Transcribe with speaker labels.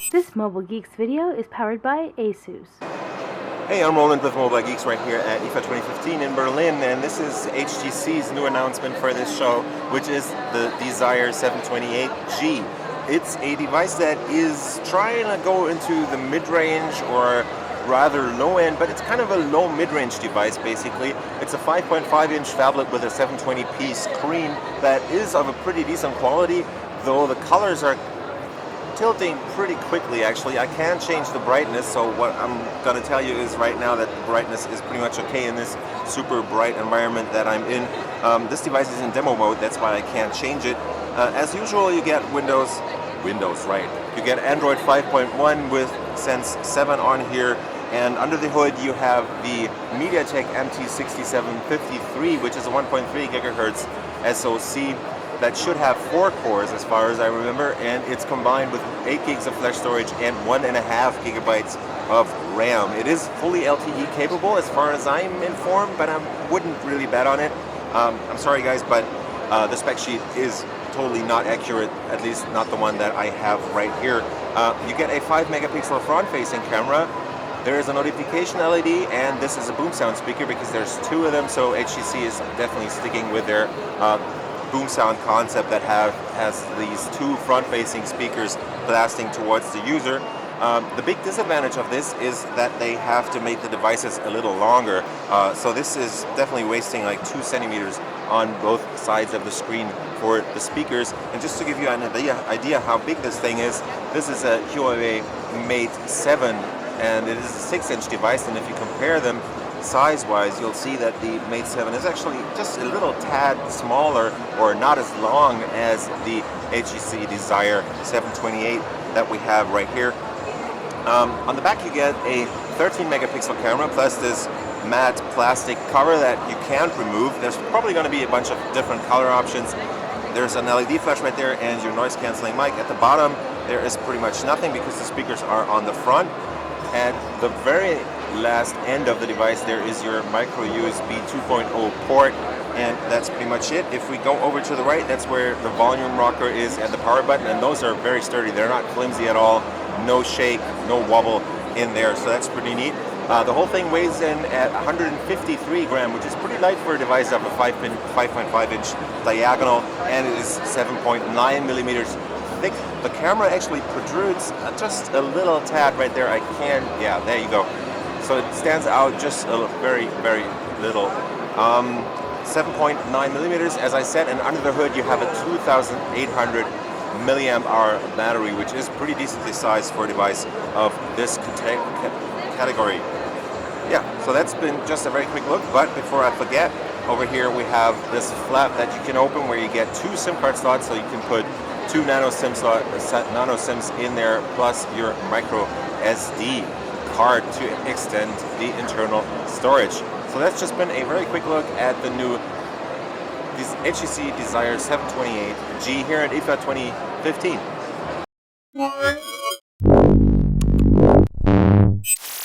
Speaker 1: This Mobile Geeks video is powered by ASUS.
Speaker 2: Hey, I'm Roland with Mobile Geeks right here at IFA 2015 in Berlin, and this is HTC's new announcement for this show, which is the Desire 728G. It's a device that is trying to go into the mid-range or rather low end, but it's kind of a low mid-range device basically. It's a 5.5-inch phablet with a 720p screen that is of a pretty decent quality, though the colors are tilting pretty quickly actually. I can change the brightness, so what I'm going to tell you is right now that the brightness is pretty much okay in this super bright environment that I'm in. This device is in demo mode, that's why I can't change it. As usual, you get Windows, right? You get Android 5.1 with Sense 7 on here, and under the hood you have the MediaTek MT6753, which is a 1.3 gigahertz SoC that should have 4 cores as far as I remember, and it's combined with 8 gigs of flash storage and 1.5 gigabytes of RAM. It is fully LTE capable as far as I'm informed, but I wouldn't really bet on it. I'm sorry guys, but the spec sheet is totally not accurate, at least not the one that I have right here. You get a 5 megapixel front-facing camera. There is a notification LED, and this is a boom sound speaker because there's 2 of them, so HTC is definitely sticking with their boom sound concept that has these 2 front-facing speakers blasting towards the user. The big disadvantage of this is that they have to make the devices a little longer, so this is definitely wasting like 2 centimeters on both sides of the screen for the speakers. And just to give you an idea how big this thing is, this is a Huawei Mate 7, and it is a 6-inch device, and if you compare them size-wise, you'll see that the Mate 7 is actually just a little tad smaller or not as long as the HTC Desire 728 that we have right here. On the back you get a 13 megapixel camera plus this matte plastic cover that you can't remove. There's probably going to be a bunch of different color options. There's an LED flash right there and your noise cancelling mic. At the bottom there is pretty much nothing because the speakers are on the front. At the very last end of the device there is your micro USB 2.0 port, and that's pretty much it. If we go over to the right, that's where the volume rocker is and the power button, and those are very sturdy. They're not flimsy at all. No shake, no wobble in there, so that's pretty neat. The whole thing weighs in at 153 grams, which is pretty light for a device of a 5.5 inch diagonal, and it is 7.9 millimeters thick. The camera actually protrudes just a little tad right there. Yeah, there you go. So it stands out just a very, very little. 7.9 millimeters, as I said, and under the hood you have a 2,800 milliamp hour battery, which is pretty decently sized for a device of this category. Yeah, so that's been just a very quick look, but before I forget, over here we have this flap that you can open where you get 2 SIM card slots, so you can put 2 nano SIMs in there, plus your micro SD card to extend the internal storage. So that's just been a very quick look at the new HTC Desire 728G here at IFA 2015.